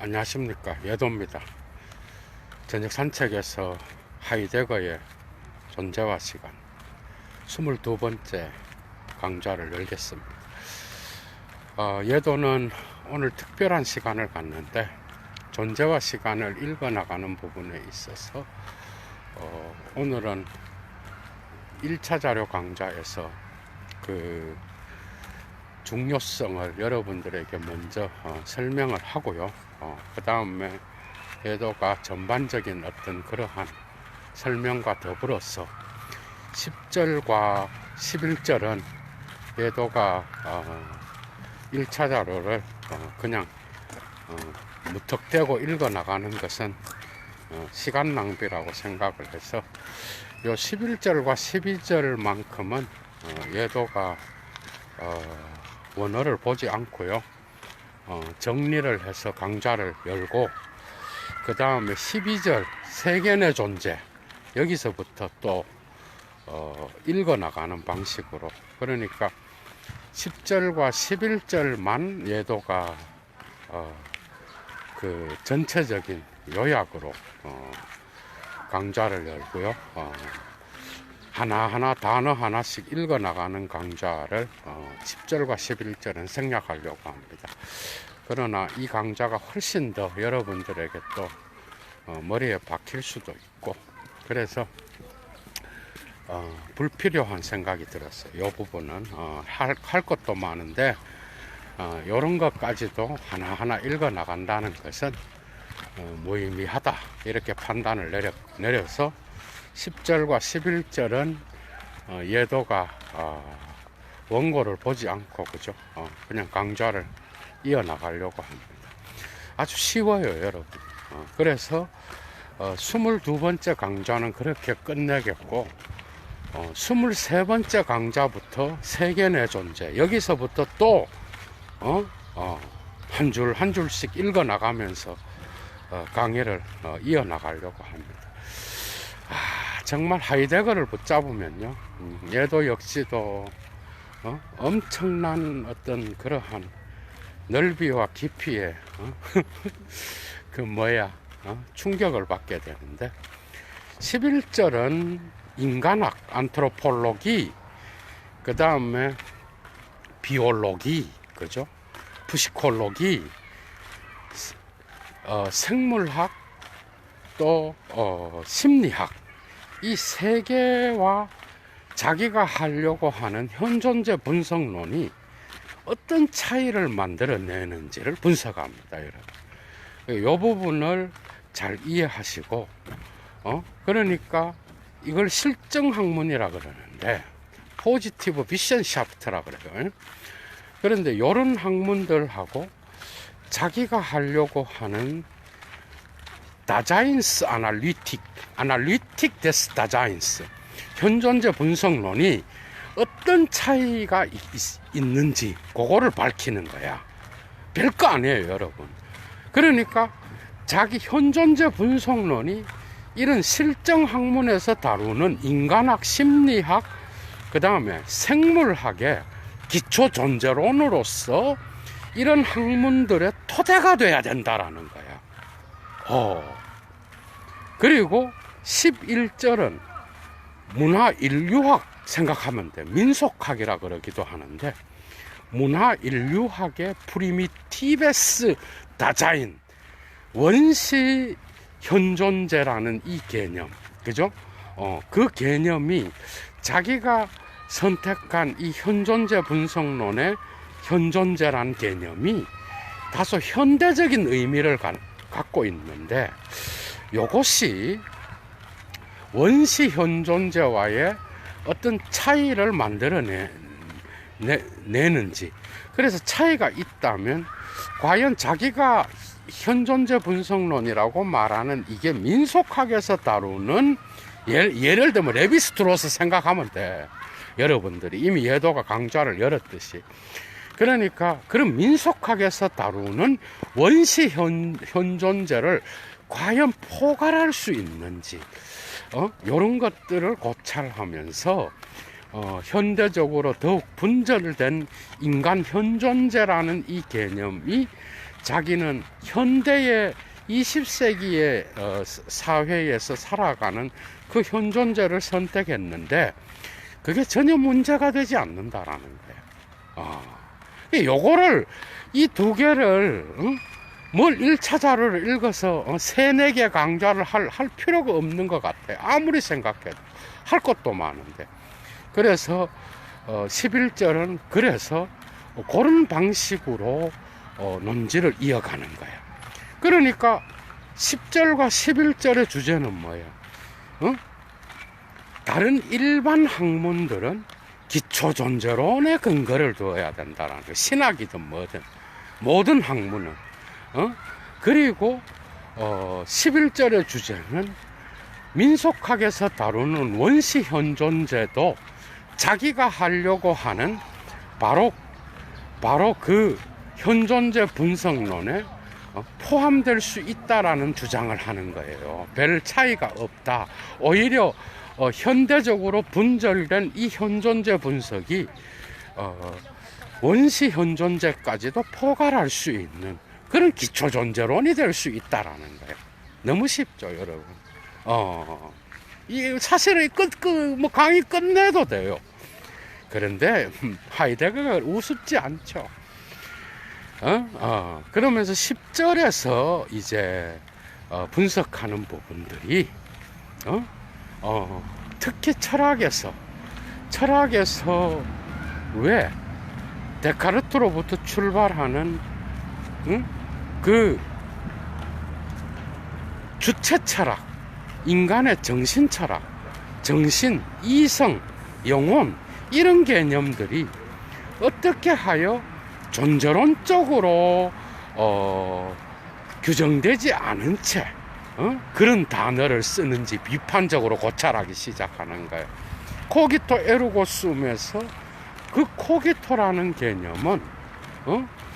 안녕하십니까, 예도입니다. 저녁 산책에서 하이데거의 존재와 시간 22번째 강좌를 열겠습니다. 예도는 오늘 특별한 시간을 갖는데 존재와 시간을 읽어나가는 부분에 있어서 오늘은 1차 자료 강좌에서 그 중요성을 여러분들에게 먼저 설명을 하고요. 그 다음에 예도가 전반적인 어떤 그러한 설명과 더불어서 10절과 11절은 예도가 1차 자료를 그냥 무턱대고 읽어 나가는 것은 시간 낭비라고 생각을 해서 요 11절과 12절만큼은 예도가 원어를 보지 않고요, 정리를 해서 강좌를 열고, 그 다음에 12절 세견의 존재, 여기서부터 또 읽어 나가는 방식으로, 그러니까 10절과 11절만 예도가 그 전체적인 요약으로 강좌를 열고요, 하나하나 단어 하나씩 읽어 나가는 강좌를 10절과 11절은 생략하려고 합니다. 그러나 이 강좌가 훨씬 더 여러분들에게 또 머리에 박힐 수도 있고, 그래서 불필요한 생각이 들었어요. 이 부분은 할 것도 많은데 이런 것까지도 하나하나 읽어 나간다는 것은 무의미하다, 이렇게 판단을 내려서 10절과 11절은 예도가 원고를 보지 않고, 그죠? 그냥 강좌를 이어나가려고 합니다. 아주 쉬워요, 여러분. 그래서 22번째 강좌는 그렇게 끝내겠고, 23번째 강좌부터 세견의 존재, 여기서부터 또 한 줄 한 줄씩 읽어 나가면서 강의를 이어나가려고 합니다. 정말 하이데거를 붙잡으면요, 얘도 역시도 엄청난 어떤 그러한 넓이와 깊이에 충격을 받게 되는데, 11절은 인간학, 안트로폴로기, 그 다음에 비올로기, 그죠? 푸시콜로기, 생물학, 또 심리학, 이 세 개와 자기가 하려고 하는 현존재 분석론이 어떤 차이를 만들어내는지를 분석합니다, 여러분. 이 부분을 잘 이해하시고, 그러니까 이걸 실증학문이라 그러는데, 포지티브 비션 샤프트라 그래요. 그런데 이런 학문들하고 자기가 하려고 하는 다자인스 아날리틱 데스 다자인스, 현존재 분석론이 어떤 차이가 있는지 그거를 밝히는 거야. 별거 아니에요, 여러분. 그러니까 자기 현존재 분석론이 이런 실정 학문에서 다루는 인간학, 심리학, 그 다음에 생물학의 기초 존재론으로서 이런 학문들의 토대가 돼야 된다라는 거야. 그리고 11절은 문화 인류학 생각하면 돼. 민속학이라 그러기도 하는데, 문화 인류학의 프리미티베스 다자인, 원시 현존재라는 이 개념, 그죠? 그 개념이 자기가 선택한 이 현존재 분석론의 현존재란 개념이 다소 현대적인 의미를 갖고 있는데, 이것이 원시 현존재와의 어떤 차이를 만들어내는지, 그래서 차이가 있다면 과연 자기가 현존재 분석론이라고 말하는 이게 민속학에서 다루는, 예를 들면 레비스트로스 생각하면 돼. 여러분들이 이미 예도가 강좌를 열었듯이. 그러니까 그런 민속학에서 다루는 원시 현존재를 과연 포괄할 수 있는지, 이런 것들을 고찰하면서 현대적으로 더욱 분절된 인간 현존재라는 이 개념이 자기는 현대의 20세기의 사회에서 살아가는 그 현존재를 선택했는데 그게 전혀 문제가 되지 않는다라는 거예요. 요거를 이 두 개를 뭘 1차 자료를 읽어서 3, 4개 강좌를 할 필요가 없는 것 같아요. 아무리 생각해도 할 것도 많은데. 그래서 11절은 그래서 그런 방식으로 논지를 이어가는 거예요. 그러니까 10절과 11절의 주제는 뭐예요? 다른 일반 학문들은 기초존재론에 근거를 두어야 된다는 거예요. 신학이든 뭐든 모든 학문은. 그리고 11절의 주제는 민속학에서 다루는 원시 현존제도 자기가 하려고 하는 바로 그 현존재 분석론에 포함될 수 있다라는 주장을 하는 거예요. 별 차이가 없다. 오히려 현대적으로 분절된 이 현존재 분석이 원시 현존재까지도 포괄할 수 있는 그런 기초존재론이 될 수 있다라는 거예요. 너무 쉽죠, 여러분. 이 사실은 뭐 강의 끝내도 돼요. 그런데 하이데거가 우습지 않죠. 그러면서 10절에서 이제 분석하는 부분들이 특히 철학에서 왜 데카르트로부터 출발하는 그 주체 철학, 인간의 정신 철학, 정신, 이성, 영혼 이런 개념들이 어떻게 하여 존재론적으로 규정되지 않은 채 그런 단어를 쓰는지 비판적으로 고찰하기 시작하는 거예요. 코기토 에르고 숨에서 그 코기토라는 개념은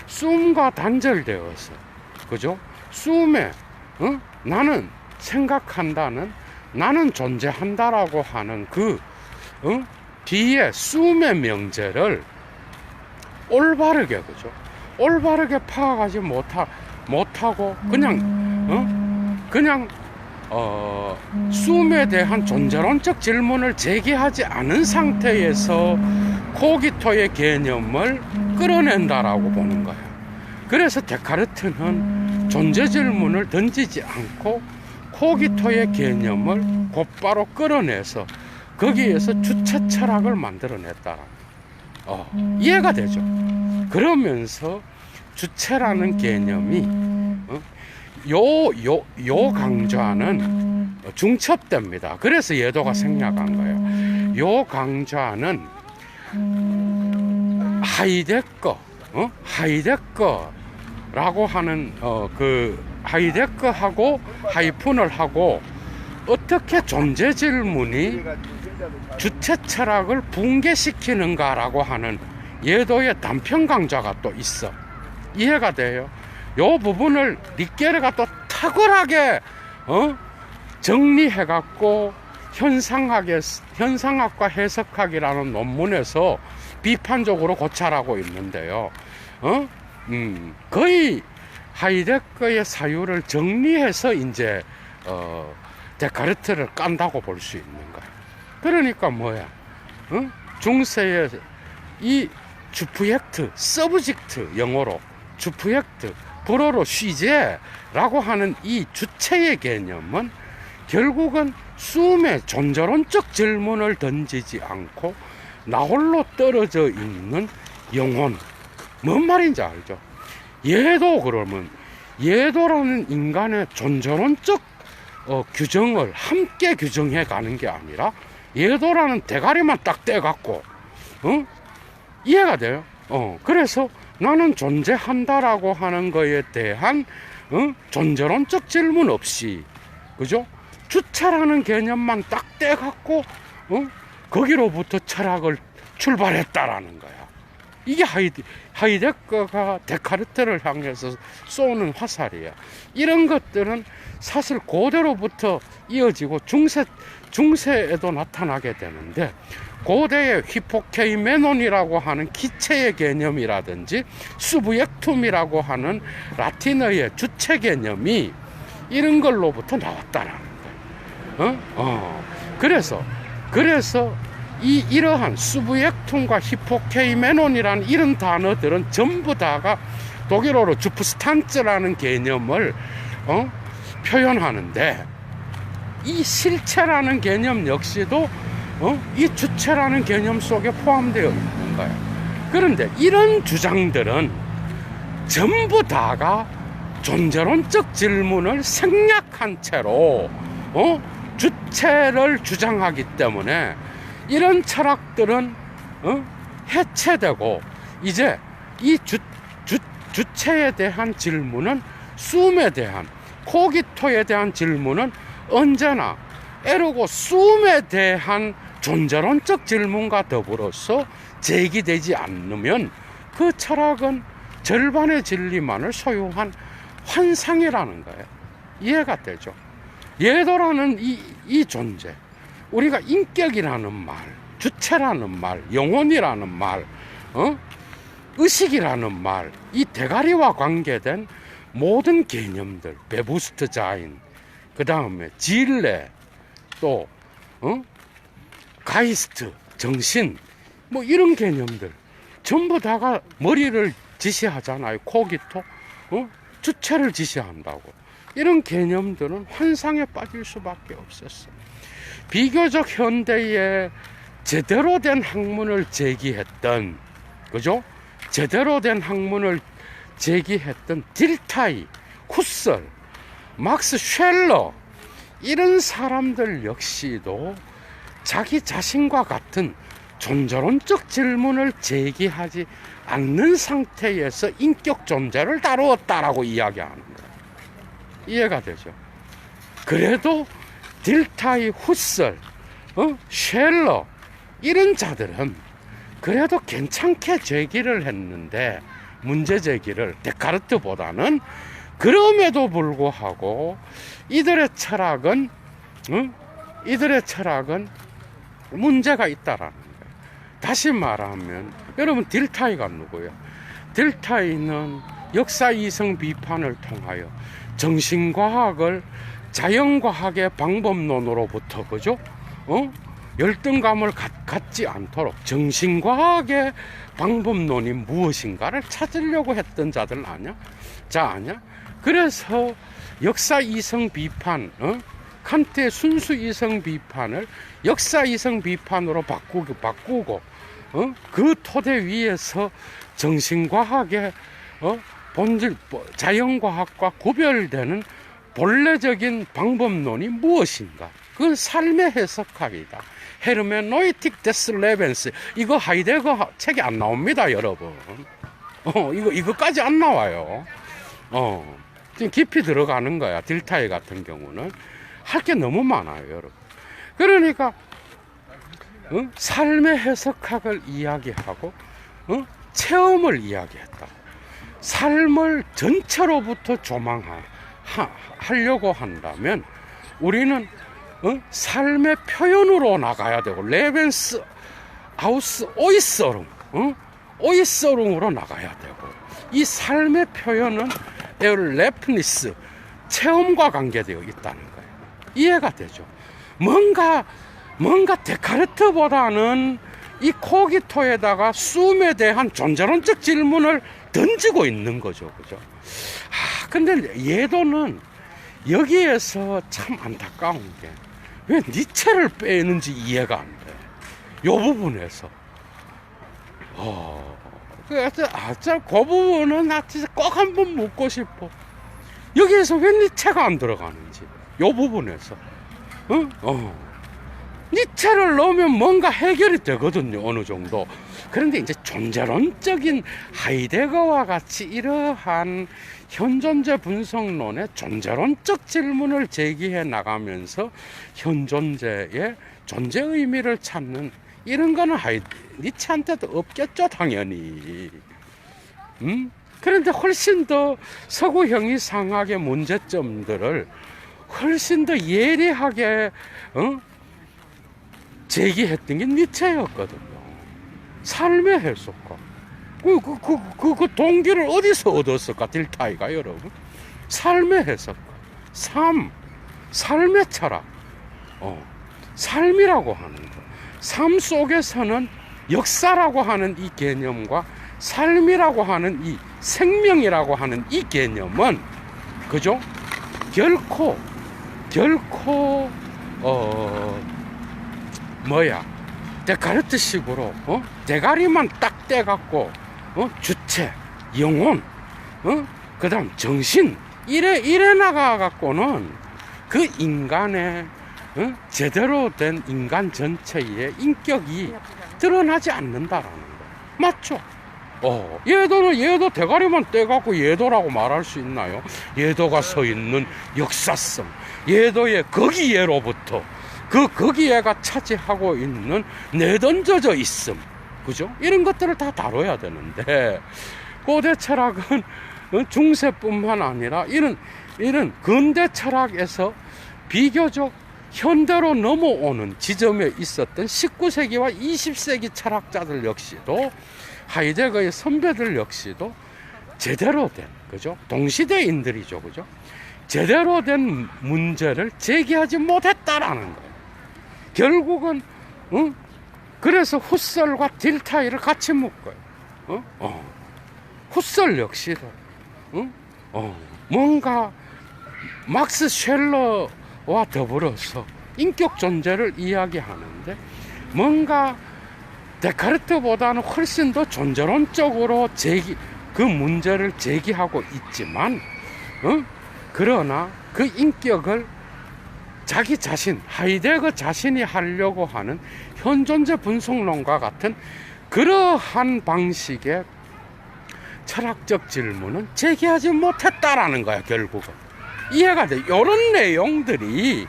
숨과 단절되어서, 그죠? 숨에 나는 생각한다는, 나는 존재한다라고 하는 그 뒤에 숨의 명제를 올바르게, 그죠? 올바르게 파악하지 못하고 그냥 숨에 대한 존재론적 질문을 제기하지 않은 상태에서 코기토의 개념을 끌어낸다라고 보는 거예요. 그래서 데카르트는 존재 질문을 던지지 않고 코기토의 개념을 곧바로 끌어내서 거기에서 주체 철학을 만들어냈다. 이해가 되죠? 그러면서 주체라는 개념이 요 강좌는 중첩됩니다. 그래서 예도가 생략한 거예요. 요 강좌는 하이데거라고 하는 그 하이데거하고 하이픈을 하고 어떻게 존재 질문이 주체 철학을 붕괴시키는가라고 하는 예도의 단편 강좌가 또 있어. 이해가 돼요? 요 부분을 리케르가 또 탁월하게 정리해갖고 현상학과 해석학이라는 논문에서 비판적으로 고찰하고 있는데요. 거의 하이데거의 사유를 정리해서 이제 데카르트를 깐다고 볼 수 있는 거야. 그러니까 뭐야? 중세의 이 주프젝트, 서브젝트, 영어로 주프젝트, 불어로 쉬제라고 하는 이 주체의 개념은 결국은 숨의 존재론적 질문을 던지지 않고 나홀로 떨어져 있는 영혼. 뭔 말인지 알죠? 얘도 그러면 얘도라는 인간의 존재론적 규정을 함께 규정해 가는 게 아니라 얘도라는 대가리만 딱 떼갖고 이해가 돼요? 그래서 나는 존재한다라고 하는 거에 대한 존재론적 질문 없이, 그죠? 주체라는 개념만 딱 떼갖고 거기로부터 철학을 출발했다라는 거야. 이게 하이데거가 데카르트를 향해서 쏘는 화살이에요. 이런 것들은 사실 고대로부터 이어지고 중세에도 나타나게 되는데, 고대의 히포케이메논이라고 하는 기체의 개념이라든지 수브젝툼이라고 하는 라틴어의 주체 개념이 이런 걸로부터 나왔다라는 거예요. 그래서 이러한 수브젝툼과 히포케이메논이라는 이런 단어들은 전부 다가 독일어로 주프스탄츠라는 개념을 표현하는데, 이 실체라는 개념 역시도 이 주체라는 개념 속에 포함되어 있는 거예요. 그런데 이런 주장들은 전부 다가 존재론적 질문을 생략한 채로 주체를 주장하기 때문에 이런 철학들은 해체되고, 이제 이 주체에 대한 질문은, 숨에 대한, 코기토에 대한 질문은 언제나 에르고 숨에 대한 존재론적 질문과 더불어서 제기되지 않으면 그 철학은 절반의 진리만을 소유한 환상이라는 거예요. 이해가 되죠? 예도라는 이 존재, 우리가 인격이라는 말, 주체라는 말, 영혼이라는 말, 의식이라는 말, 이 대가리와 관계된 모든 개념들, 베부스트자인, 그 다음에 질레, 또 가이스트, 정신, 뭐 이런 개념들 전부 다가 머리를 지시하잖아요. 코기토, 주체를 지시한다고. 이런 개념들은 환상에 빠질 수밖에 없었어. 비교적 현대에 제대로 된 학문을 제기했던, 그죠? 제대로 된 학문을 제기했던 딜타이, 후설, 막스 쉘러, 이런 사람들 역시도 자기 자신과 같은 존재론적 질문을 제기하지 않는 상태에서 인격 존재를 다루었다라고 이야기하는 거예요. 이해가 되죠? 그래도 딜타이, 후설, 쉘러, 이런 자들은 그래도 괜찮게 제기를 했는데, 문제 제기를 데카르트보다는, 그럼에도 불구하고 이들의 철학은 문제가 있다라는 거예요. 다시 말하면, 여러분, 딜타이가 누구예요? 딜타이는 역사 이성 비판을 통하여 정신과학을 자연과학의 방법론으로부터, 그죠? 열등감을 갖지 않도록 정신과학의 방법론이 무엇인가를 찾으려고 했던 자들 아니야? 아니야? 그래서 역사 이성 비판, 칸트의 순수 이성 비판을 역사 이성 비판으로 바꾸고, 그 토대 위에서 정신과학의 본질, 자연과학과 구별되는 본래적인 방법론이 무엇인가? 그건 삶의 해석학이다. 헤르메노이틱 데스 레벤스. 이거 하이데거 책에 안 나옵니다, 여러분. 이거까지 안 나와요. 지금 깊이 들어가는 거야. 딜타이 같은 경우는 할 게 너무 많아요, 여러분. 그러니까 삶의 해석학을 이야기하고 체험을 이야기했다. 삶을 전체로부터 조망하려고 한다면 우리는 삶의 표현으로 나가야 되고, 레벤스 아우스 오이서룸으로 나가야 되고, 이 삶의 표현은 레프니스, 체험과 관계되어 있다는 거예요. 이해가 되죠? 뭔가 데카르트보다는 이 코기토에다가 숨에 대한 존재론적 질문을 던지고 있는 거죠. 그죠? 근데 예도는 여기에서 참 안타까운 게, 왜 니체를 빼는지 이해가 안 돼. 요 부분에서. 그 부분은 나 진짜 꼭 한번 묻고 싶어. 여기에서 왜 니체가 안 들어가는지. 요 부분에서. 니체를 넣으면 뭔가 해결이 되거든요, 어느 정도. 그런데 이제 존재론적인 하이데거와 같이 이러한 현존재 분석론의 존재론적 질문을 제기해 나가면서 현존재의 존재 의미를 찾는 이런 거는 니체한테도 없겠죠, 당연히. 그런데 훨씬 더 서구 형이상학의 문제점들을 훨씬 더 예리하게 제기했던 게 니체였거든요. 삶의 해석과 그 동기를 어디서 얻었을까, 딜타이가 여러분? 삶의 해석과 삶의 철학, 삶이라고 하는 것, 삶 속에서는 역사라고 하는 이 개념과 삶이라고 하는 이 생명이라고 하는 이 개념은, 그죠? 결코 데카르트식으로 대가리만 딱 떼갖고 주체, 영혼, 그 다음 정신 이래 나가갖고는 그 인간의 제대로 된 인간 전체의 인격이 드러나지 않는다라는 거 맞죠? 얘도 대가리만 떼갖고 예도라고 말할 수 있나요? 예도가 서 있는 역사성, 예도의 거기에로부터 거기에가 차지하고 있는 내던져져 있음, 그죠? 이런 것들을 다 다뤄야 되는데, 고대 철학은 중세뿐만 아니라 이런 근대 철학에서 비교적 현대로 넘어오는 지점에 있었던 19세기와 20세기 철학자들 역시도, 하이데거의 선배들 역시도 제대로 된, 그죠? 동시대인들이죠, 그죠? 제대로 된 문제를 제기하지 못했다라는 거예요. 결국은, 그래서 후설과 딜타이를 같이 묶어요. 후설 역시도, 뭔가 막스 쉘러와 더불어서 인격 존재를 이야기하는데, 뭔가 데카르트보다는 훨씬 더 존재론적으로 그 문제를 제기하고 있지만, 그러나 그 인격을 자기 자신, 하이데거 자신이 하려고 하는 현존재 분석론과 같은 그러한 방식의 철학적 질문은 제기하지 못했다라는 거야, 결국은. 이해가 돼. 요런 내용들이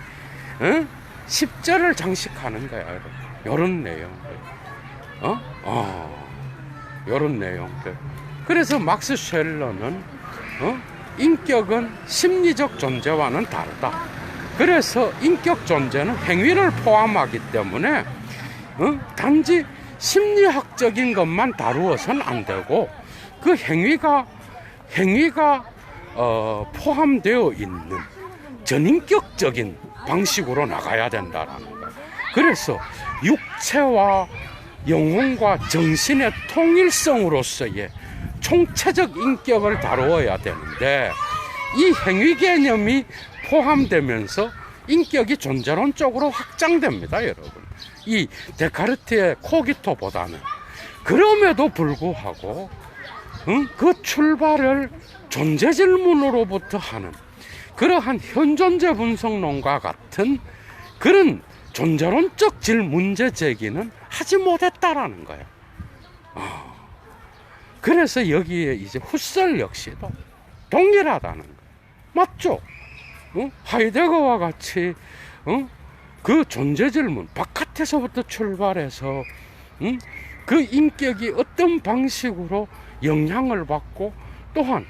10절을 장식하는 거야, 여러분. 요런 내용들. 요런 내용들. 그래서 막스 쉘러는 인격은 심리적 존재와는 다르다. 그래서 인격 존재는 행위를 포함하기 때문에 단지 심리학적인 것만 다루어서는 안 되고, 그 행위가 포함되어 있는 전인격적인 방식으로 나가야 된다라는 거예요. 그래서 육체와 영혼과 정신의 통일성으로서의 총체적 인격을 다루어야 되는데, 이 행위 개념이 포함되면서 인격이 존재론적으로 확장됩니다, 여러분. 이 데카르트의 코기토보다는. 그럼에도 불구하고 그 출발을 존재 질문으로부터 하는 그러한 현존재 분석론과 같은 그런 존재론적 문제 제기는 하지 못했다라는 거예요. 그래서 여기에 이제 후설 역시도 동일하다는 거예요. 맞죠? 하이데거와 같이 그 존재 질문 바깥에서부터 출발해서 그 인격이 어떤 방식으로 영향을 받고, 또한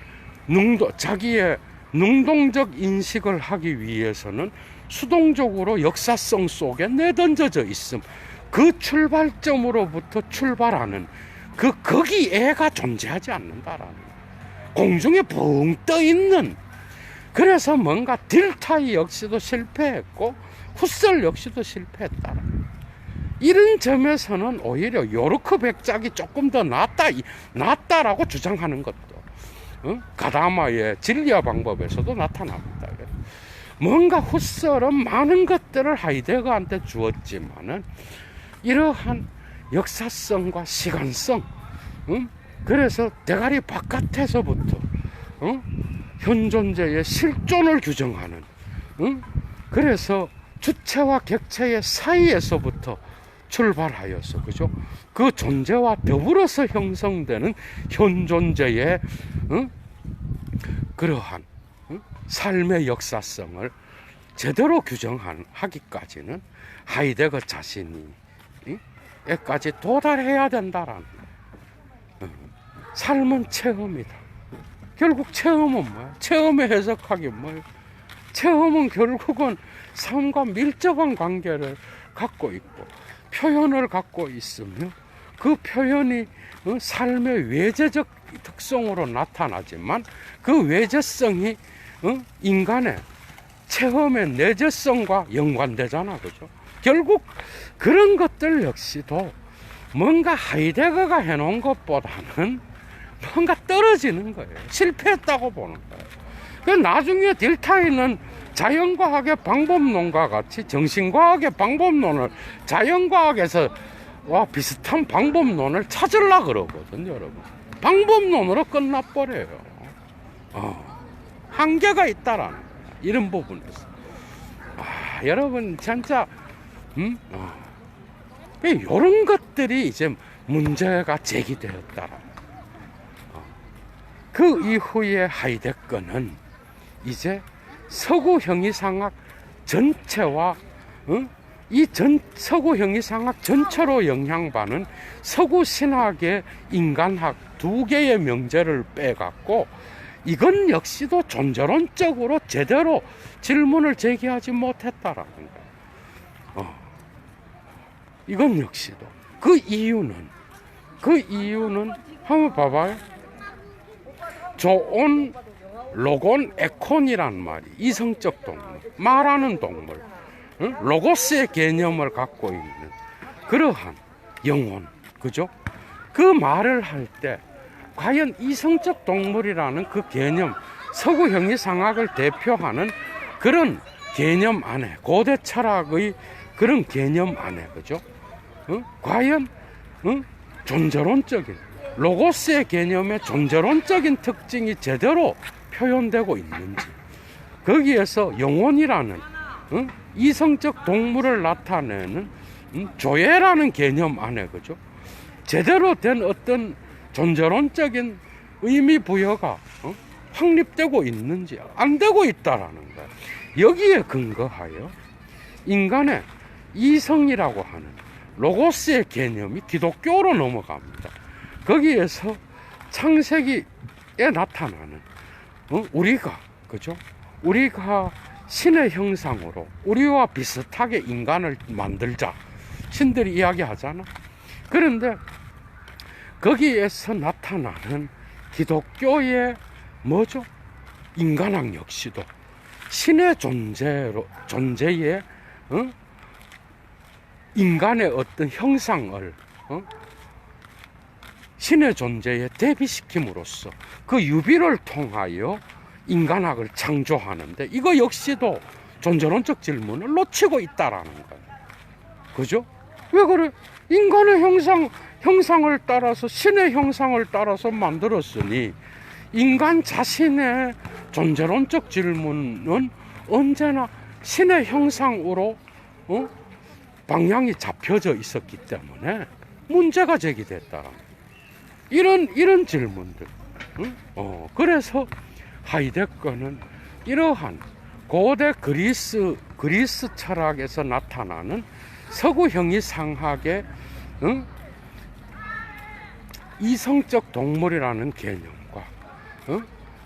자기의 능동적 인식을 하기 위해서는 수동적으로 역사성 속에 내던져져 있음, 그 출발점으로부터 출발하는 거기에가 존재하지 않는다라는 거예요. 공중에 붕 떠 있는. 그래서 뭔가 딜타이 역시도 실패했고 후설 역시도 실패했다. 이런 점에서는 오히려 요르크 백작이 조금 더 낫다라고 주장하는 것도 가다마의 진리화 방법에서도 나타납니다. 뭔가 후설은 많은 것들을 하이데거한테 주었지만은 이러한 역사성과 시간성, 그래서 대가리 바깥에서부터 현존재의 실존을 규정하는, 그래서 주체와 객체의 사이에서부터 출발하여서, 그죠? 그 존재와 더불어서 형성되는 현존재의 그러한 삶의 역사성을 제대로 규정하기까지는 하이데거 자신이 에까지 도달해야 된다라는 거예요. 삶은 체험이다. 결국 체험은 뭐야? 체험의 해석하기 뭐예요? 체험은 결국은 삶과 밀접한 관계를 갖고 있고 표현을 갖고 있으며 그 표현이 삶의 외재적 특성으로 나타나지만 그 외재성이 인간의 체험의 내재성과 연관되잖아, 그죠? 결국 그런 것들 역시도 뭔가 하이데거가 해놓은 것보다는 뭔가 떨어지는 거예요. 실패했다고 보는 거예요. 그 나중에 딜타이는 자연과학의 방법론과 같이 정신과학의 방법론을 자연과학에서 비슷한 방법론을 찾으려고 그러거든, 여러분. 방법론으로 끝나버려요. 한계가 있다라는 거야, 이런 부분에서. 여러분, 진짜, 이런 것들이 이제 문제가 제기되었다라는 그 이후에 하이데거는 이제 서구 형이상학 전체와 이 서구 형이상학 전체로 영향받는 서구 신학의 인간학 두 개의 명제를 빼갖고 이건 역시도 존재론적으로 제대로 질문을 제기하지 못했다라는 거예요. 이건 역시도 그 이유는 한번 봐봐요. 조온 로곤 에콘이란 말이 이성적 동물, 말하는 동물, 로고스의 개념을 갖고 있는 그러한 영혼, 그죠? 그 말을 할 때 과연 이성적 동물이라는 그 개념, 서구 형이상학을 대표하는 그런 개념 안에, 고대 철학의 그런 개념 안에, 그죠? 과연 존재론적인 로고스의 개념의 존재론적인 특징이 제대로 표현되고 있는지, 거기에서 영혼이라는 이성적 동물을 나타내는 조예라는 개념 안에, 그죠? 제대로 된 어떤 존재론적인 의미 부여가 확립되고 있는지 안 되고 있다라는 거예요. 여기에 근거하여 인간의 이성이라고 하는 로고스의 개념이 기독교로 넘어갑니다. 거기에서 창세기에 나타나는 우리가, 그죠? 우리가 신의 형상으로 우리와 비슷하게 인간을 만들자, 신들이 이야기하잖아. 그런데 거기에서 나타나는 기독교의 뭐죠? 인간학 역시도 신의 존재의 인간의 어떤 형상을 신의 존재에 대비시킴으로써 그 유비를 통하여 인간학을 창조하는데, 이거 역시도 존재론적 질문을 놓치고 있다라는 거예요. 그죠? 왜 그래? 인간의 형상을 따라서, 신의 형상을 따라서 만들었으니 인간 자신의 존재론적 질문은 언제나 신의 형상으로 방향이 잡혀져 있었기 때문에 문제가 제기됐다. 이런 질문들. 그래서 하이데거는 이러한 고대 그리스 철학에서 나타나는 서구 형이상학의 이성적 동물이라는 개념과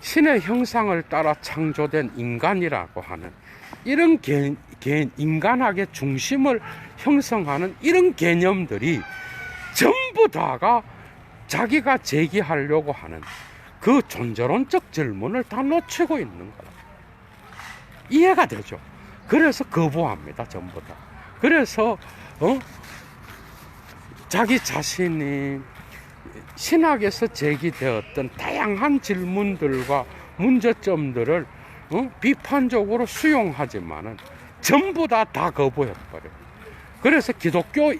신의 형상을 따라 창조된 인간이라고 하는 이런 인간학의 중심을 형성하는 이런 개념들이 전부 다가 자기가 제기하려고 하는 그 존재론적 질문을 다 놓치고 있는 거야. 이해가 되죠? 그래서 거부합니다, 전부 다. 그래서 자기 자신이 신학에서 제기되었던 다양한 질문들과 문제점들을 비판적으로 수용하지만은 전부 다 거부해버려요. 그래서 기독교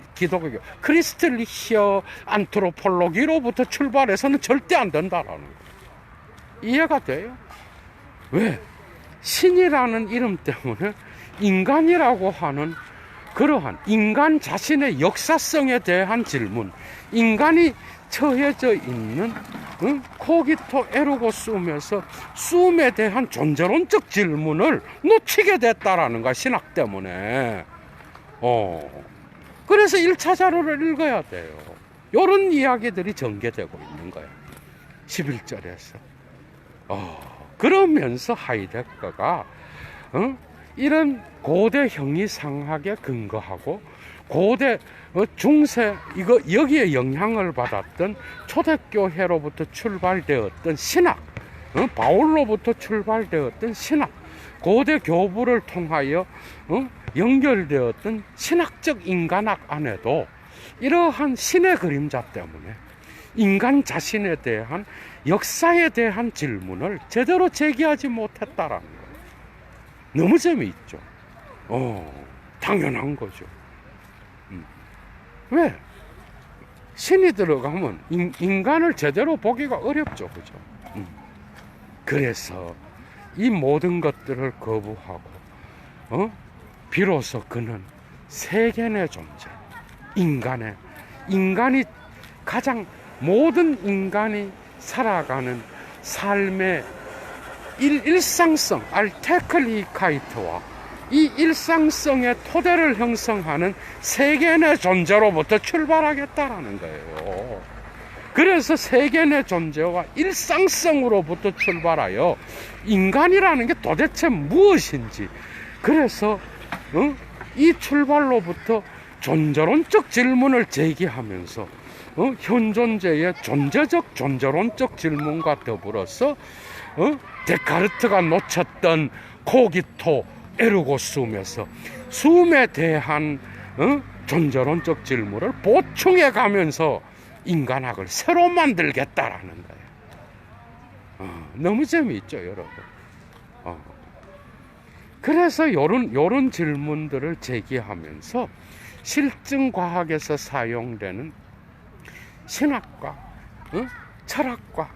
크리스틀리히어 안트로폴로기로부터 출발해서는 절대 안 된다라는 거예요. 이해가 돼요? 왜? 신이라는 이름 때문에 인간이라고 하는 그러한 인간 자신의 역사성에 대한 질문, 인간이 처해져 있는 코기토 에르고 숨에서 숨에 대한 존재론적 질문을 놓치게 됐다라는 거야, 신학 때문에. 그래서 1차 자료를 읽어야 돼요. 요런 이야기들이 전개되고 있는 거예요. 11절에서. 그러면서 하이데거가 이런 고대 형이상학에 근거하고 고대 중세 여기에 영향을 받았던 초대교회로부터 출발되었던 신학, 바울로부터 출발되었던 신학, 고대 교부를 통하여 연결되었던 신학적 인간학 안에도 이러한 신의 그림자 때문에 인간 자신에 대한 역사에 대한 질문을 제대로 제기하지 못했다라는 거예요. 너무 재미있죠. 당연한 거죠. 왜? 신이 들어가면 인간을 제대로 보기가 어렵죠. 그죠? 그래서 이 모든 것들을 거부하고 비로소 그는 세간의 존재, 인간이 가장 모든 인간이 살아가는 삶의 일상성, 알테클리카이트와 이 일상성의 토대를 형성하는 세간의 존재로부터 출발하겠다라는 거예요. 그래서 세간의 존재와 일상성으로부터 출발하여 인간이라는 게 도대체 무엇인지, 그래서 이 출발로부터 존재론적 질문을 제기하면서 현존재의 존재적 존재론적 질문과 더불어서 데카르트가 놓쳤던 코기토 에르고 숨에서 숨에 대한 존재론적 질문을 보충해 가면서 인간학을 새로 만들겠다라는 거예요. 너무 재미있죠, 여러분. 그래서 요런 질문들을 제기하면서 실증과학에서 사용되는 신학과, 철학과,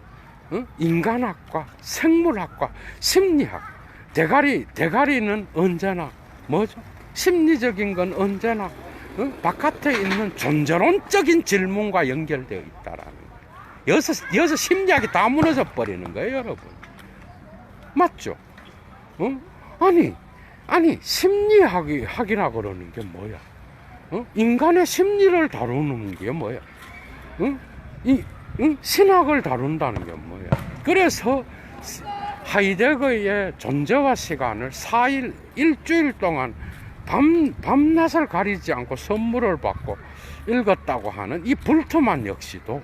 인간학과, 생물학과, 심리학, 대가리는 언제나 뭐죠? 심리적인 건 언제나 바깥에 있는 존재론적인 질문과 연결되어 있다라는 거예요. 여기서 심리학이 다 무너져 버리는 거예요, 여러분. 맞죠? 아니 심리학이라 그러는 게 뭐야? 인간의 심리를 다루는 게 뭐야? 신학을 다룬다는 게 뭐야? 그래서 하이데거의 존재와 시간을 4일, 일주일 동안 밤낮을 가리지 않고 선물을 받고 읽었다고 하는 이 불트만 역시도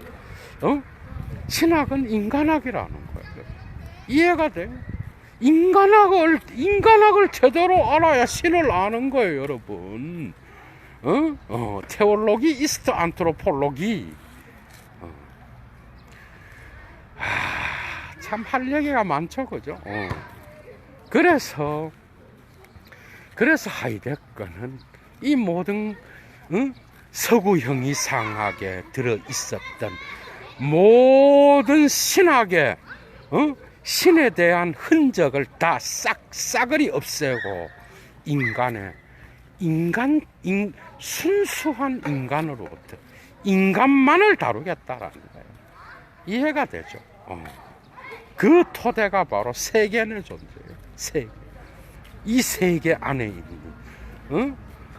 신학은 인간학이라는 거예요. 이해가 돼요? 인간학을 제대로 알아야 신을 아는 거예요, 여러분. 테올로기 이스트 안트로폴로기. 참 할 얘기가 많죠, 그죠? 그래서 하이데거는 이 모든 서구 형이상학에 들어 있었던 모든 신학의 신에 대한 흔적을 다 싸그리 없애고 순수한 인간으로부터 인간만을 다루겠다라는 거예요. 이해가 되죠? 그 토대가 바로 세계의 존재예요. 세계. 이 세계 안에 있는,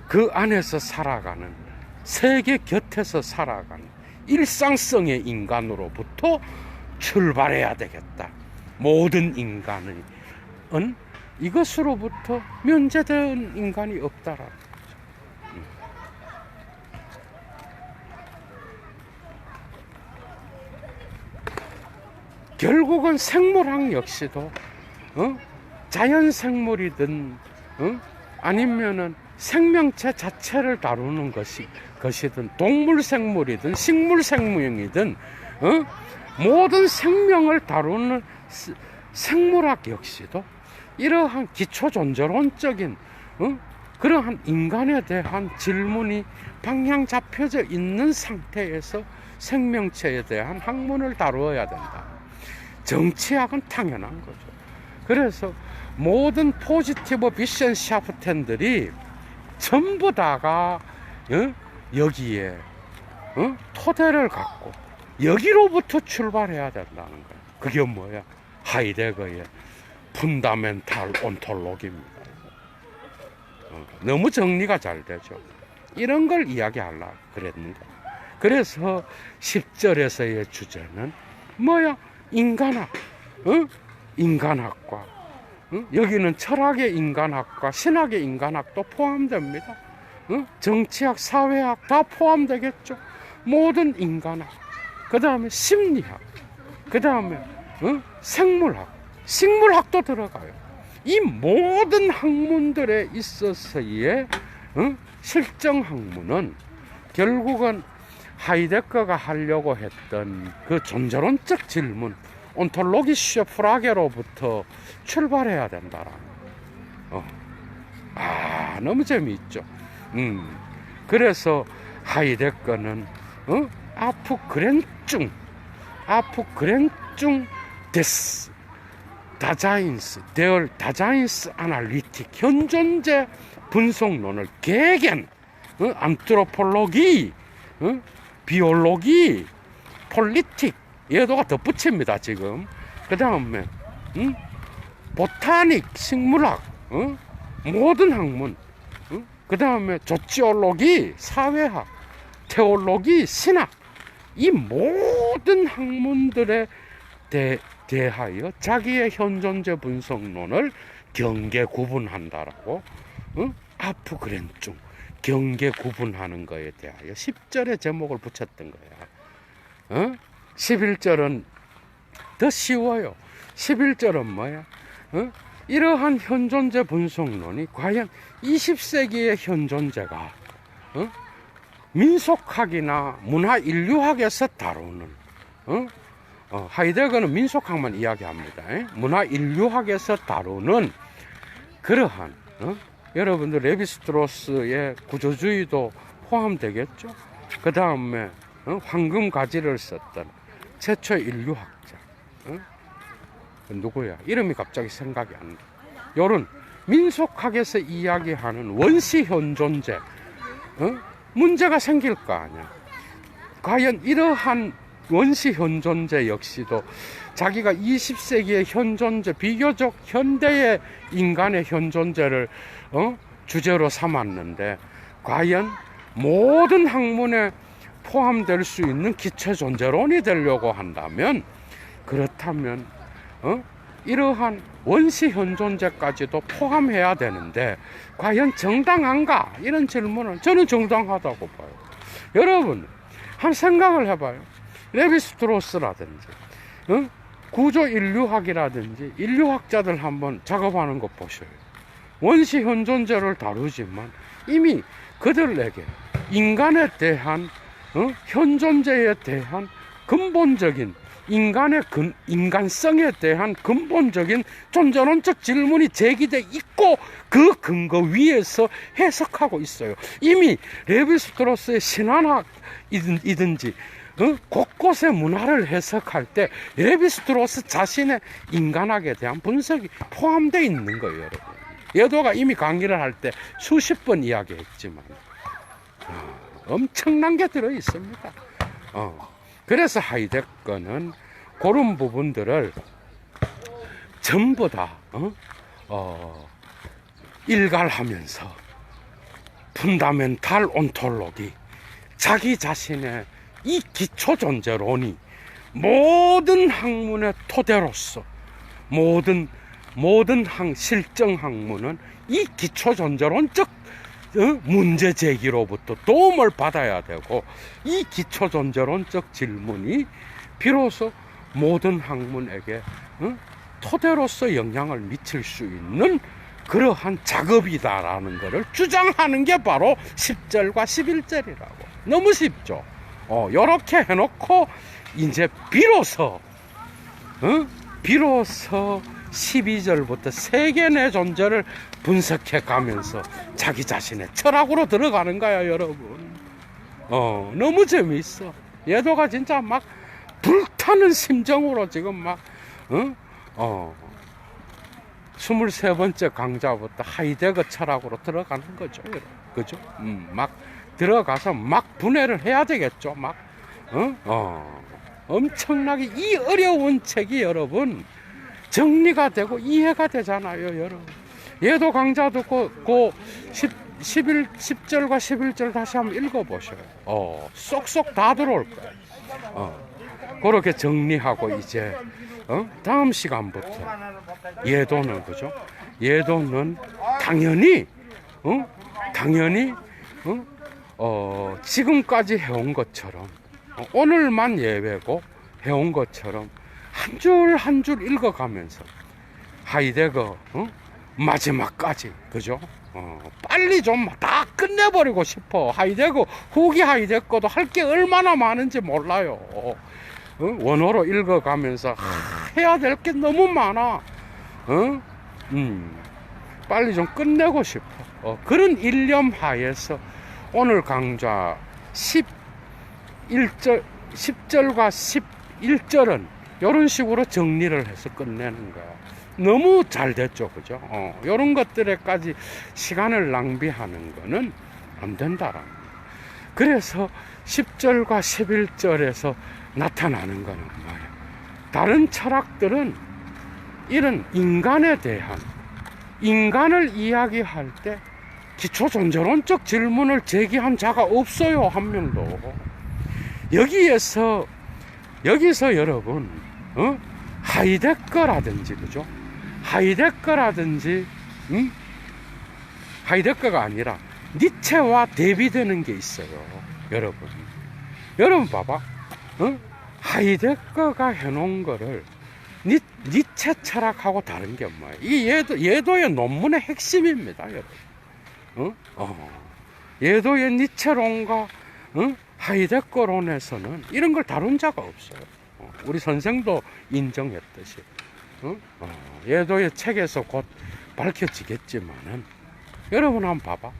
그 안에서 살아가는, 세계 곁에서 살아가는 일상성의 인간으로부터 출발해야 되겠다. 모든 인간은 이것으로부터 면제된 인간이 없다라는 거죠. 결국은 생물학 역시도 자연 생물이든 아니면은 생명체 자체를 다루는 것이든 동물 생물이든 식물 생명이든 모든 생명을 다루는 생물학 역시도 이러한 기초 존재론적인 그러한 인간에 대한 질문이 방향 잡혀져 있는 상태에서 생명체에 대한 학문을 다루어야 된다. 정치학은 당연한 거죠. 그래서 모든 포지티브 비션 샤프텐들이 전부 다가 여기에 토대를 갖고 여기로부터 출발해야 된다는 거예요. 그게 뭐야? 하이데거의 펀다멘탈 온톨로기입니다. 너무 정리가 잘 되죠. 이런 걸 이야기하려고 그랬는 거야. 그래서 10절에서의 주제는 뭐야? 인간학, 인간학과, 여기는 철학의 인간학과, 신학의 인간학도 포함됩니다. 정치학, 사회학 다 포함되겠죠. 모든 인간학, 그 다음에 심리학, 그 다음에 생물학, 식물학도 들어가요. 이 모든 학문들에 있어서의 실정 학문은 결국은 하이데거가 하려고 했던 그 존재론적 질문, 온톨로기슈 프라게로부터 출발해야 된다라. 너무 재미있죠. 그래서 하이데거는 아프그렌중 데스 다자인스 데얼 다자인스 아날리틱 현존재 분석론을 개견, 안트로폴로기, 비올로기, 폴리틱 얘도가 덧붙입니다 지금. 그 다음에 보타닉 식물학, 모든 학문, 그 다음에 조치올로기 사회학, 테올로기 신학, 이 모든 학문들에 대하여 자기의 현존재 분석론을 경계 구분한다라고, 아프그렌중 경계 구분하는 것에 대하여 10절의 제목을 붙였던 거야. 11절은 더 쉬워요. 11절은 뭐야? 이러한 현존재 분석론이 과연 20세기의 현존재가 민속학이나 문화 인류학에서 다루는, 하이데거는 민속학만 이야기합니다. 문화 인류학에서 다루는 그러한, 여러분들 레비스트로스의 구조주의도 포함되겠죠. 그 다음에 황금 가지를 썼던 최초 인류학자, 누구야? 이름이 갑자기 생각이 안 나. 요런 민속학에서 이야기하는 원시 현존재, 문제가 생길 거 아니야. 과연 이러한 원시 현존재 역시도 자기가 20세기의 현존재, 비교적 현대의 인간의 현존재를 주제로 삼았는데, 과연 모든 학문에 포함될 수 있는 기체 존재론이 되려고 한다면, 그렇다면 이러한 원시 현존재까지도 포함해야 되는데 과연 정당한가? 이런 질문은 저는 정당하다고 봐요. 여러분 한 생각을 해봐요. 레비스트로스라든지 구조 인류학이라든지 인류학자들 한번 작업하는 것 보셔요. 원시 현존재를 다루지만 이미 그들에게 인간에 대한, 현존재에 대한 근본적인 인간성에 대한 근본적인 존재론적 질문이 제기돼 있고, 그 근거 위에서 해석하고 있어요. 이미 레비스트로스의 신화학이든지 곳곳의 문화를 해석할 때 레비스트로스 자신의 인간학에 대한 분석이 포함되어 있는 거예요, 여러분. 여도가 이미 강의를 할 때 수십 번 이야기했지만 엄청난 게 들어 있습니다. 그래서 하이데거는 그런 부분들을 전부 다 일갈하면서 푼다멘탈 온톨로기, 자기 자신의 이 기초 존재론이 모든 학문의 토대로서, 모든 실정 학문은 이 기초 존재론적 문제 제기로부터 도움을 받아야 되고, 이 기초 존재론적 질문이 비로소 모든 학문에게 토대로서 영향을 미칠 수 있는 그러한 작업이다라는 것을 주장하는 게 바로 10절과 11절이라고. 너무 쉽죠. 요렇게 해놓고 이제 비로소 12절부터 세계 내 존재를 분석해 가면서 자기 자신의 철학으로 들어가는 거야, 여러분. 너무 재미있어. 얘도가 진짜 막 불타는 심정으로 지금 막 23번째 강좌부터 하이데거 철학으로 들어가는 거죠, 여러분. 그죠? 막 들어가서 막 분해를 해야 되겠죠. 막 엄청나게 이 어려운 책이 여러분 정리가 되고 이해가 되잖아요, 여러분. 얘도 강좌 듣고 10절과 11절 다시 한번 읽어보셔요. 쏙쏙 다 들어올 거예요. 그렇게 정리하고 이제 다음 시간부터 예도는 그죠? 예도는 당연히 지금까지 해온 것처럼 오늘만 예외고 해온 것처럼 한 줄 한 줄 읽어가면서 하이데거 마지막까지 그죠? 빨리 좀 다 끝내버리고 싶어. 하이데거 후기 하이데거도 할 게 얼마나 많은지 몰라요. 원어로 읽어가면서 해야 될 게 너무 많아. 빨리 좀 끝내고 싶어. 그런 일념 하에서 오늘 강좌 10절과 11절은 이런 식으로 정리를 해서 끝내는 거야. 너무 잘 됐죠, 그죠? 이런 것들에까지 시간을 낭비하는 거는 안 된다라는 거예요. 그래서 10절과 11절에서 나타나는 거는 뭐예요? 다른 철학들은 이런 인간에 대한 인간을 이야기할 때 기초존재론적 질문을 제기한 자가 없어요, 한 명도. 여기서 여러분 하이데거라든지 그죠? 하이데거라든지 하이데거가 아니라 니체와 대비되는 게 있어요, 여러분 봐봐. 하이데거가 해놓은 거를 니체 철학하고 다른 게 뭐예요? 이 예도의 논문의 핵심입니다, 여러분. 예도의 니체론과 하이데거론에서는 이런 걸 다룬 자가 없어요. 우리 선생도 인정했듯이. 예도의 책에서 곧 밝혀지겠지만은 여러분 한번 봐봐.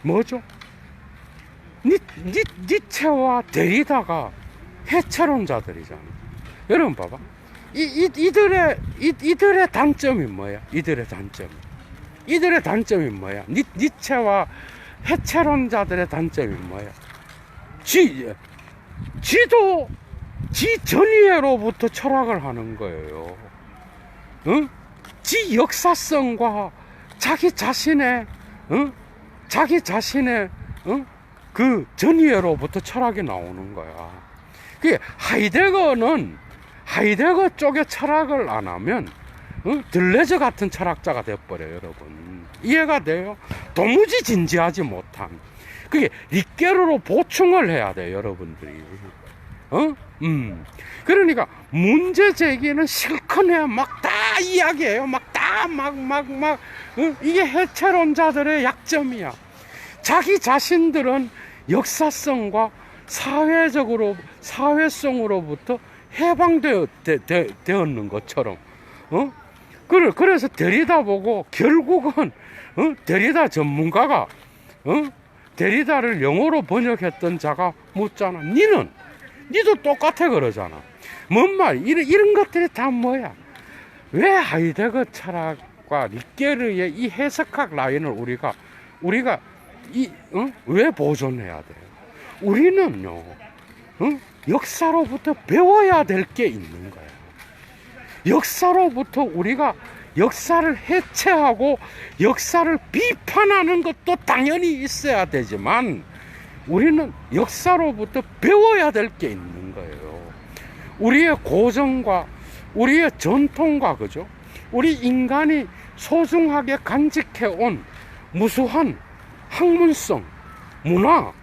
뭐죠? 니체와 데리다가 해체론자들이잖아. 여러분 봐봐. 이들의 단점이 뭐야? 이들의 단점이 뭐야? 니체와 해체론자들의 단점이 뭐야? 지도 지 전이해로부터 철학을 하는 거예요. 지 역사성과 자기 자신의 그 전이해로부터 철학이 나오는 거야. 그게 하이데거 쪽에 철학을 안 하면 들레저 같은 철학자가 돼버려요, 여러분. 이해가 돼요? 도무지 진지하지 못한. 그게 리케르로 보충을 해야 돼요, 여러분들이. 그러니까 문제 제기는 실컷 해야 막 다 이야기해요. 이게 해체론자들의 약점이야. 자기 자신들은 역사성과 사회성으로부터 해방되었는 것처럼, 그래서 데리다 보고 결국은, 데리다 전문가가, 데리다를 영어로 번역했던 자가 묻잖아. 니도 똑같아 그러잖아. 뭔 말? 이런 것들이 다 뭐야? 왜 하이데거 철학과 리케르의 이 해석학 라인을 우리가 왜 보존해야 돼요? 우리는요, 역사로부터 배워야 될 게 있는 거예요. 역사로부터 우리가 역사를 해체하고 역사를 비판하는 것도 당연히 있어야 되지만 우리는 역사로부터 배워야 될 게 있는 거예요. 우리의 고정과 우리의 전통과 그죠? 우리 인간이 소중하게 간직해온 무수한 학문성, 문화,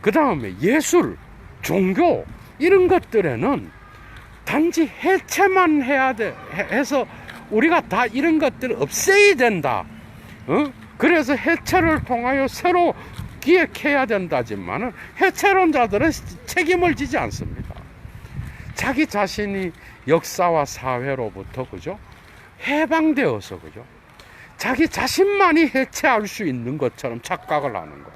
그 다음에 예술, 종교 이런 것들에는 단지 해체만 해서 우리가 다 이런 것들을 없애야 된다. 그래서 해체를 통하여 새로 기획해야 된다지만은 해체론자들은 책임을 지지 않습니다. 자기 자신이 역사와 사회로부터 그죠? 해방되어서 그죠? 자기 자신만이 해체할 수 있는 것처럼 착각을 하는 거야.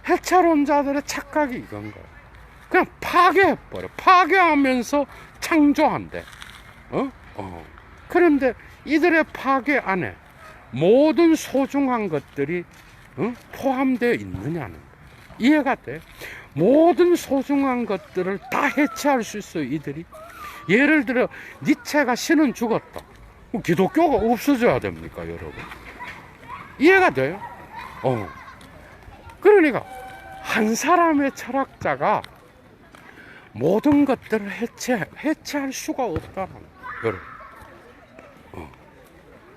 해체론자들의 착각이 이건 거야. 그냥 파괴해버려. 파괴하면서 창조한대. 그런데 이들의 파괴 안에 모든 소중한 것들이 포함되어 있느냐는 거야. 이해가 돼? 모든 소중한 것들을 다 해체할 수 있어요, 이들이. 예를 들어 니체가 신은 죽었다. 기독교가 없어져야 됩니까, 여러분? 이해가 돼요? 그러니까 한 사람의 철학자가 모든 것들을 해체할 수가 없다는 거예요.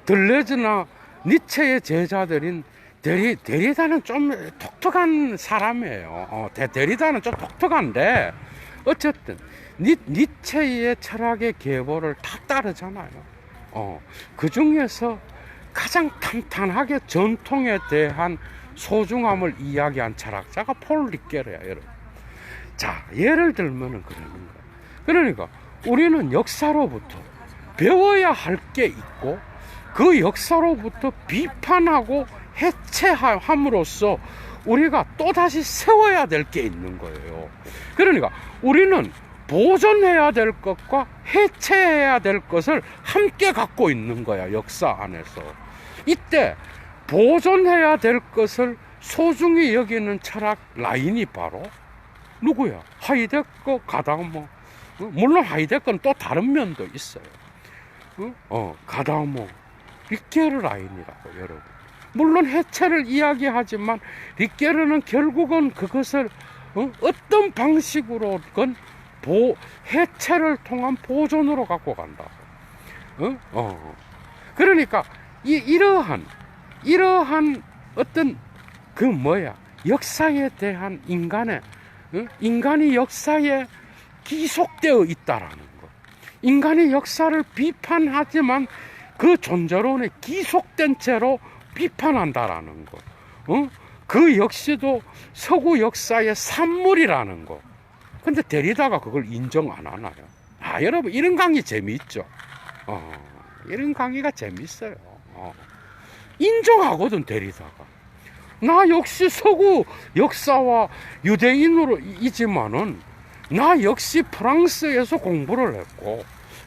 들레즈나 니체의 제자들인 데리다는 좀 독특한 사람이에요. 데리다는 좀 독특한데 어쨌든 니체의 철학의 계보를 다 따르잖아요. 그 중에서 가장 탄탄하게 전통에 대한 소중함을 이야기한 철학자가 폴 리케르야, 여러분. 자, 예를 들면은 그러는 거야. 그러니까 우리는 역사로부터 배워야 할 게 있고 그 역사로부터 비판하고 해체함으로써 우리가 또다시 세워야 될 게 있는 거예요. 그러니까 우리는 보존해야 될 것과 해체해야 될 것을 함께 갖고 있는 거야, 역사 안에서. 이때 보존해야 될 것을 소중히 여기는 철학 라인이 바로 누구야? 하이데거, 가다모. 물론 하이데거는 또 다른 면도 있어요. 가다모, 리케르 라인이라고, 여러분. 물론 해체를 이야기하지만 리케르는 결국은 그것을 어떤 방식으로건 해체를 통한 보존으로 갖고 간다. 그러니까 이러한 어떤 역사에 대한 인간이 역사에 기속되어 있다라는 거. 인간이 역사를 비판하지만 그 존재론에 기속된 채로 비판한다라는 거. 그 역시도 서구 역사의 산물이라는 거. 근데 데리다가 그걸 인정 안 하나요? 여러분, 이런 강의 재미있죠? 이런 강의가 재밌어요. 인정하거든, 데리다가. 나 역시 서구 역사와 유대인으로 이지만은 나 역시 프랑스에서 공부를 했고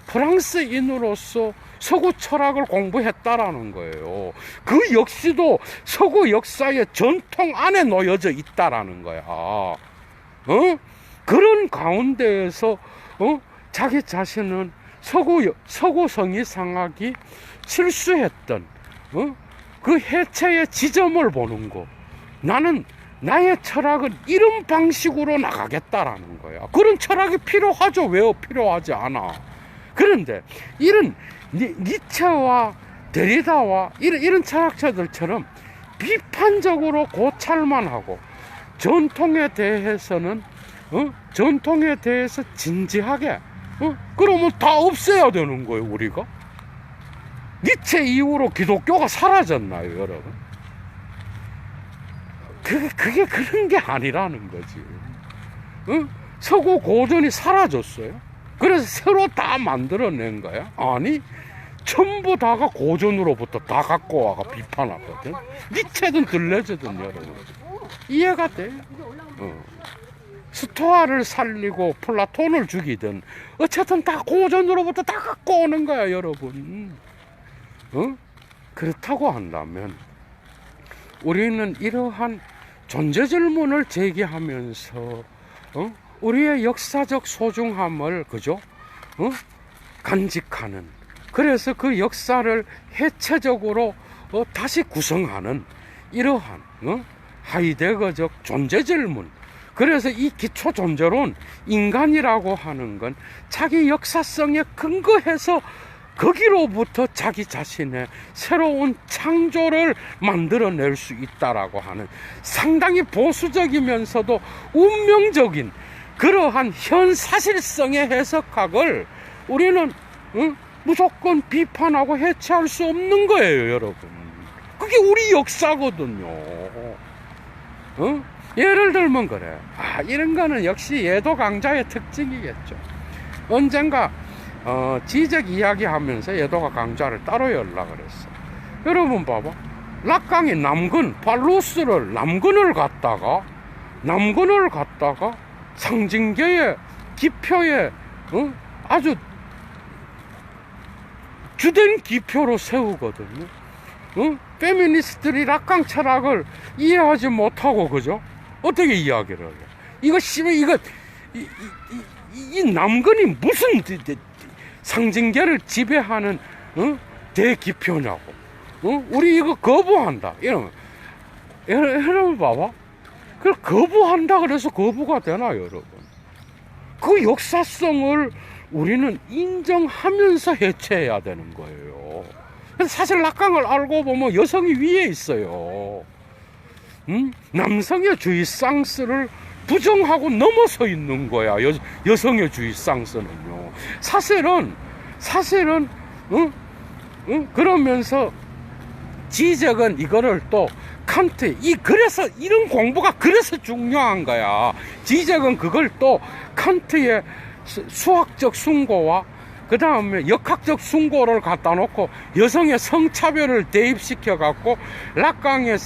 프랑스인으로서 서구 철학을 공부했다라는 거예요. 그 역시도 서구 역사의 전통 안에 놓여져 있다라는 거야. 그런 가운데에서 자기 자신은 서구 성리상학이 실수했던 그 해체의 지점을 보는 거. 나는 나의 철학은 이런 방식으로 나가겠다라는 거야. 그런 철학이 필요하죠? 왜 필요하지 않아? 그런데 이런 니체와 데리다와 이런 철학자들처럼 비판적으로 고찰만 하고 전통에 대해서는 전통에 대해서 진지하게 그러면 다 없애야 되는 거예요, 우리가. 니체 이후로 기독교가 사라졌나요, 여러분? 그게 그런 게 아니라는 거지. 서구 고전이 사라졌어요. 그래서 새로 다 만들어낸 거야? 아니, 전부 다가 고전으로부터 다 갖고 와가 비판하거든. 니체든 들레즈든, 여러분. 이해가 돼? 스토아를 살리고 플라톤을 죽이든 어쨌든 다 고전으로부터 다 갖고 오는 거야, 여러분. 그렇다고 한다면 우리는 이러한 존재 질문을 제기하면서 우리의 역사적 소중함을 그죠? 간직하는, 그래서 그 역사를 해체적으로 다시 구성하는 이러한 하이데거적 존재 질문. 그래서 이 기초 존재론, 인간이라고 하는 건 자기 역사성에 근거해서 거기로부터 자기 자신의 새로운 창조를 만들어낼 수 있다라고 하는 상당히 보수적이면서도 운명적인 그러한 현사실성의 해석학을 우리는 무조건 비판하고 해체할 수 없는 거예요, 여러분. 그게 우리 역사거든요. 예를 들면 그래. 이런 거는 역시 예도 강자의 특징이겠죠. 언젠가 지적 이야기하면서 예도가 강좌를 따로 열라 그랬어. 여러분 봐봐. 락강이 남근 발루스를 남근을 갔다가 상징계의 기표에 아주 주된 기표로 세우거든요. 페미니스트들이 락강 철학을 이해하지 못하고 그죠? 어떻게 이야기를 해? 이거 이 남근이 무슨 상징계를 지배하는 대기표냐고. 우리 이거 거부한다. 이러면, 여러분 봐봐. 그 거부한다 그래서 거부가 되나요, 여러분? 그 역사성을 우리는 인정하면서 해체해야 되는 거예요. 사실 낙강을 알고 보면 여성이 위에 있어요. 남성의 주의상스를 부정하고 넘어서 있는 거야. 여성의 주의상스는요. 사실은 그러면서 지적은 이거를 또 칸트, 그래서 이런 공부가 그래서 중요한 거야. 지적은 그걸 또 칸트의 수학적 숭고와 그 다음에 역학적 숭고를 갖다 놓고 여성의 성차별을 대입시켜 갖고 락강의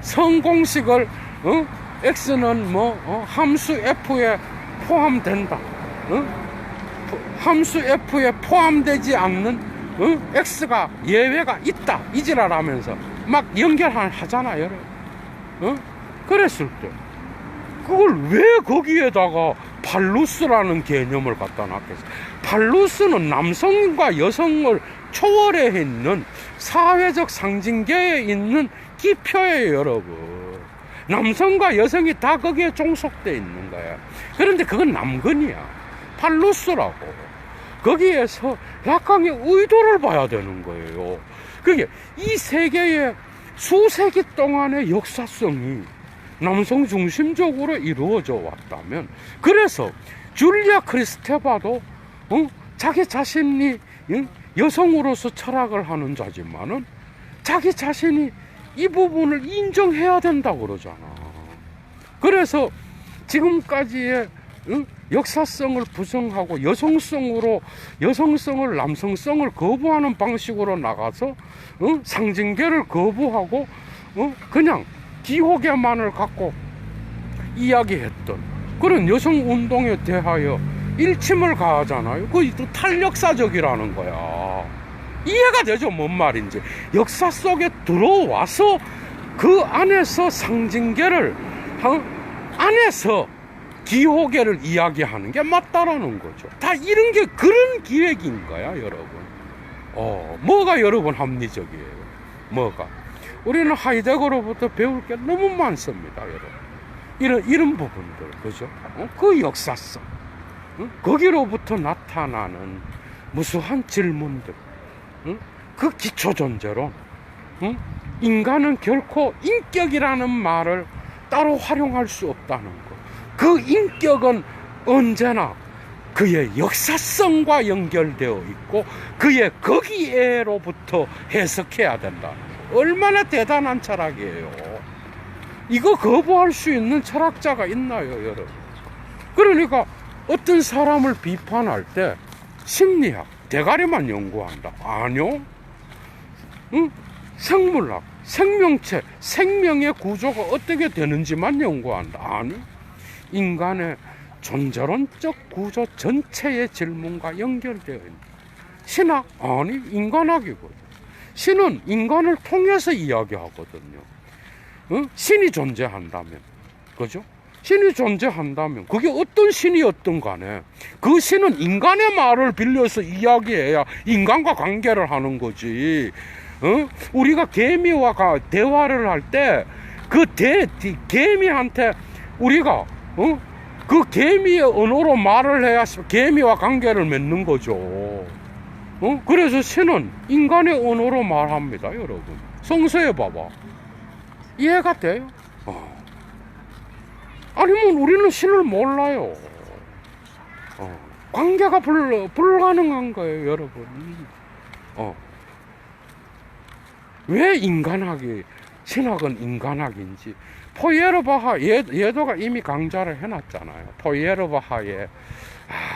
성공식을 x는 함수 f에 포함된다. 함수 f에 포함되지 않는 x가 예외가 있다. 이지랄하면서 막 연결하잖아요. 그랬을 때 그걸 왜 거기에다가 팔루스라는 개념을 갖다 놨겠어? 팔루스는 남성과 여성을 초월해 있는 사회적 상징계에 있는 기표예요, 여러분. 남성과 여성이 다 거기에 종속되어 있는 거야. 그런데 그건 남근이야. 팔루스라고. 거기에서 락강의 의도를 봐야 되는 거예요. 그게 이 세계의 수세기 동안의 역사성이 남성 중심적으로 이루어져 왔다면, 그래서 줄리아 크리스테바도 자기 자신이 여성으로서 철학을 하는 자지만은 자기 자신이 이 부분을 인정해야 된다고 그러잖아. 그래서 지금까지의 역사성을 부정하고 여성성을 남성성을 거부하는 방식으로 나가서 상징계를 거부하고 그냥 기호계만을 갖고 이야기했던 그런 여성운동에 대하여 일침을 가하잖아요. 그게 또 탈역사적이라는 거야. 이해가 되죠? 뭔 말인지. 역사 속에 들어와서 그 안에서 상징계를 안에서 기호계를 이야기하는 게 맞다라는 거죠. 다 이런 게 그런 기획인 거야, 여러분. 뭐가 여러분 합리적이에요? 뭐가? 우리는 하이데거로부터 배울 게 너무 많습니다, 여러분. 이런 부분들, 그죠? 그 역사성, 거기로부터 나타나는 무수한 질문들, 그 기초 존재론, 인간은 결코 인격이라는 말을 따로 활용할 수 없다는 거. 그 인격은 언제나 그의 역사성과 연결되어 있고 그의 거기에로부터 해석해야 된다. 얼마나 대단한 철학이에요. 이거 거부할 수 있는 철학자가 있나요, 여러분? 그러니까 어떤 사람을 비판할 때 심리학, 대가리만 연구한다. 아니요. 생물학, 생명체, 생명의 구조가 어떻게 되는지만 연구한다. 아니. 인간의 존재론적 구조 전체의 질문과 연결되어 있는 신학? 아니, 인간학이거든. 신은 인간을 통해서 이야기하거든요. 신이 존재한다면, 그죠? 신이 존재한다면 그게 어떤 신이었든 간에 그 신은 인간의 말을 빌려서 이야기해야 인간과 관계를 하는 거지. 우리가 개미와 대화를 할 때 그 개미한테 우리가 그 개미의 언어로 말을 해야 개미와 관계를 맺는 거죠. 그래서 신은 인간의 언어로 말합니다, 여러분. 성서에 봐봐. 이해가 돼요? 아니면 우리는 신을 몰라요. 관계가 불가능한 거예요, 여러분. 왜 인간학이, 신학은 인간학인지. 포이에르바하, 예도가 이미 강좌를 해놨잖아요. 포이에르바하의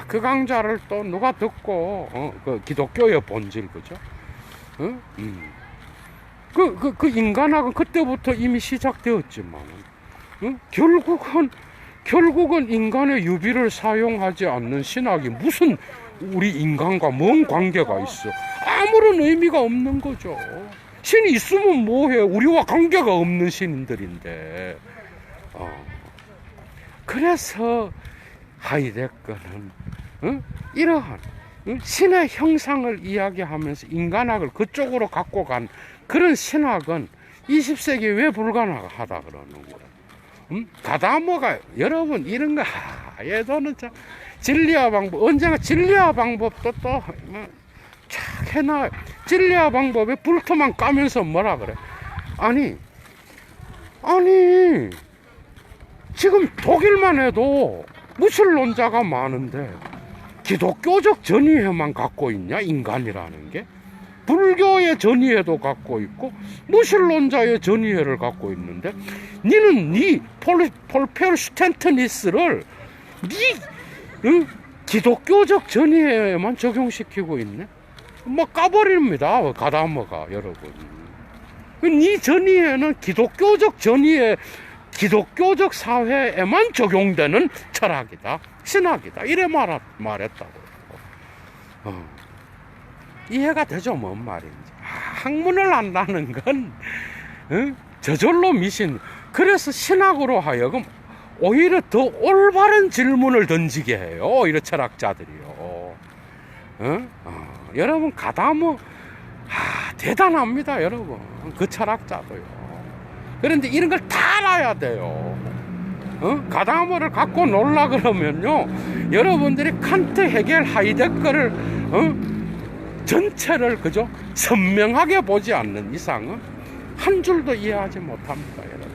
그 강좌를 또 누가 듣고 그 기독교의 본질, 그죠? 그 인간학은 그때부터 이미 시작되었지만 결국은 인간의 유비를 사용하지 않는 신학이 무슨 우리 인간과 뭔 관계가 있어? 아무런 의미가 없는 거죠. 신이 있으면 뭐해? 우리와 관계가 없는 신들인데. 그래서 하이데거는 이러한 신의 형상을 이야기하면서 인간학을 그쪽으로 갖고 간 그런 신학은 20세기에 왜 불가능하다 그러는 거야. 가다모가 여러분 이런 거 얘도는 참 진리와 방법, 언젠가 진리와 방법도 또 착 해놔. 진리와 방법에 불토만 까면서 뭐라 그래. 아니 지금 독일만 해도 무신론자가 많은데 기독교적 전이해만 갖고 있냐 인간이라는 게. 불교의 전이해도 갖고 있고 무신론자의 전이해를 갖고 있는데 니는 폴페르슈텐트니스를 기독교적 전이해만 적용시키고 있네. 뭐 까버립니다 가다모가 여러분. 니 전이해는 기독교적 전이해, 기독교적 사회에만 적용되는 철학이다, 신학이다, 이래 말했다고. 이해가 되죠, 뭔 말인지. 학문을 안다는 건 저절로 미신. 그래서 신학으로 하여금 오히려 더 올바른 질문을 던지게 해요, 오히려 철학자들이요. 여러분 가다모 대단합니다, 여러분. 그 철학자도요. 그런데 이런 걸 다 알아야 돼요. 가다모를 갖고 놀라 그러면요, 여러분들이 칸트, 헤겔, 하이데거를 전체를 그죠 선명하게 보지 않는 이상은 한 줄도 이해하지 못합니다, 여러분.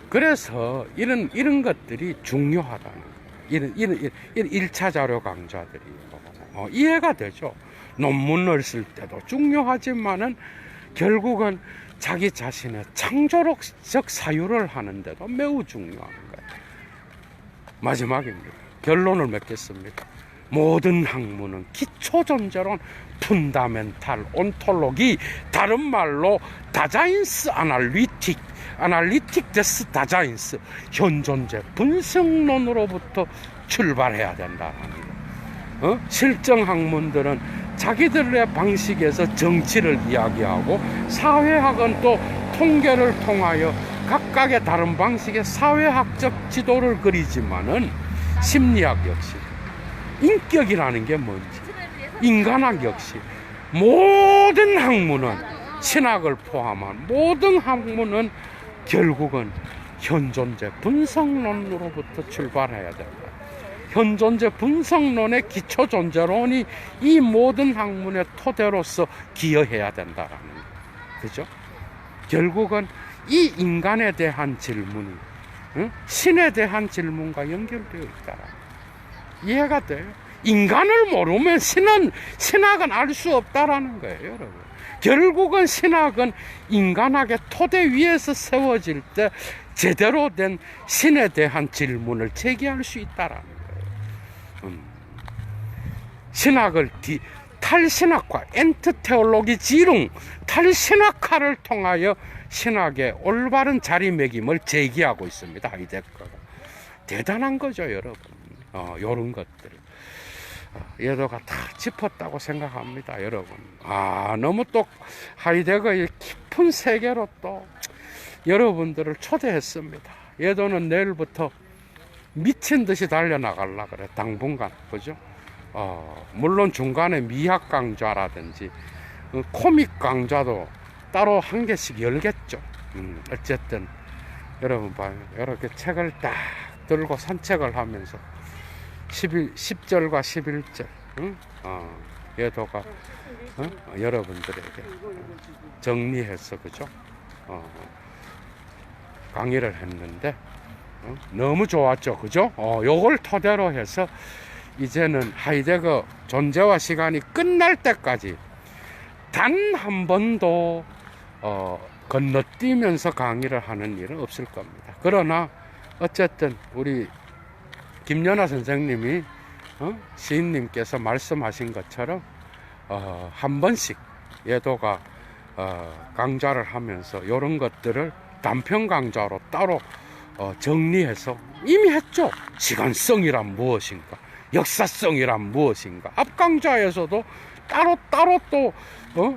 그래서 이런 것들이 중요하다는 거예요. 이런 1차 자료 강좌들이 이해가 되죠. 논문을 쓸 때도 중요하지만은 결국은 자기 자신의 창조적 사유를 하는데도 매우 중요한 거예요. 마지막입니다. 결론을 맺겠습니다. 모든 학문은 기초존재론, 푼다멘탈, 온톨로기, 다른 말로 다자인스 아날리틱 데스 다자인스, 현존재 분석론으로부터 출발해야 된다는 거. 실정 학문들은 자기들의 방식에서 정치를 이야기하고, 사회학은 또 통계를 통하여 각각의 다른 방식의 사회학적 지도를 그리지만은 심리학 역시, 인격이라는 게 뭔지, 인간학 역시, 모든 학문은, 신학을 포함한 모든 학문은 결국은 현존재 분석론으로부터 출발해야 된다. 현존재 분석론의 기초존재론이 이 모든 학문의 토대로서 기여해야 된다라는 거예요. 그죠? 결국은 이 인간에 대한 질문이 신에 대한 질문과 연결되어 있다. 이해가 돼요? 인간을 모르면 신학은 알 수 없다라는 거예요, 여러분. 결국은 신학은 인간학의 토대 위에서 세워질 때 제대로 된 신에 대한 질문을 제기할 수 있다라는 거예요. 신학을 탈신학화, 엔트테올로기 지룽, 탈신학화를 통하여 신학의 올바른 자리매김을 제기하고 있습니다, 하이데거가. 대단한 거죠, 여러분. 요런 것들. 얘도가 다 짚었다고 생각합니다, 여러분. 너무 또 하이데거의 깊은 세계로 또 여러분들을 초대했습니다. 얘도는 내일부터 미친 듯이 달려나가려 그래, 당분간. 그죠? 물론 중간에 미학 강좌라든지 코믹 강좌도 따로 한 개씩 열겠죠. 어쨌든 여러분 봐요. 이렇게 책을 딱 들고 산책을 하면서 10절과 11절 얘도가 여러분들에게 정리해서 그죠? 강의를 했는데 너무 좋았죠, 그죠? 요걸 토대로 해서 이제는 하이데거 존재와 시간이 끝날 때까지 단 한 번도 건너뛰면서 강의를 하는 일은 없을 겁니다. 그러나 어쨌든 우리 김연아 선생님이 시인님께서 말씀하신 것처럼 한 번씩 얘도가 강좌를 하면서 이런 것들을 단편 강좌로 따로 정리해서 이미 했죠. 시간성이란 무엇인가, 역사성이란 무엇인가. 앞 강좌에서도 따로 또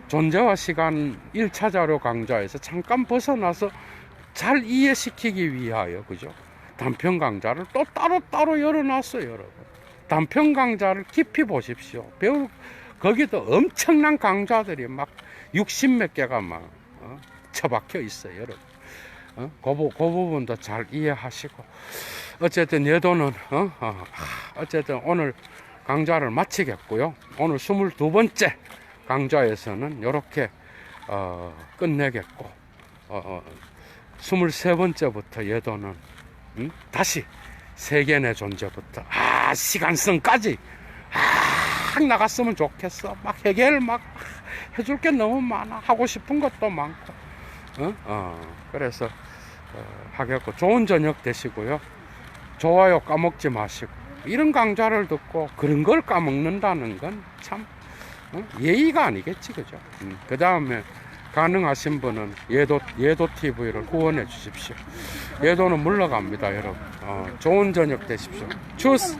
존재와 시간 1차 자료 강좌에서 잠깐 벗어나서 잘 이해시키기 위하여, 그죠? 단편 강좌를 또 따로 열어놨어요, 여러분. 단편 강좌를 깊이 보십시오. 거기도 엄청난 강좌들이 막 60몇 개가 막 처박혀 있어요, 여러분. 그 부분도 잘 이해하시고. 어쨌든 예도는, 어쨌든 오늘 강좌를 마치겠고요. 오늘 22번째 강좌에서는 이렇게, 끝내겠고, 23번째부터 예도는, 다시 세계의 존재부터, 시간성까지, 나갔으면 좋겠어. 막 해결 막 해줄 게 너무 많아. 하고 싶은 것도 많고. 그래서, 하겠고, 좋은 저녁 되시고요. 좋아요 까먹지 마시고. 이런 강좌를 듣고 그런 걸 까먹는다는 건 참, 예의가 아니겠지, 그죠? 그 다음에 가능하신 분은 예도 TV를 후원해 주십시오. 예도는 물러갑니다, 여러분. 좋은 저녁 되십시오. 추스!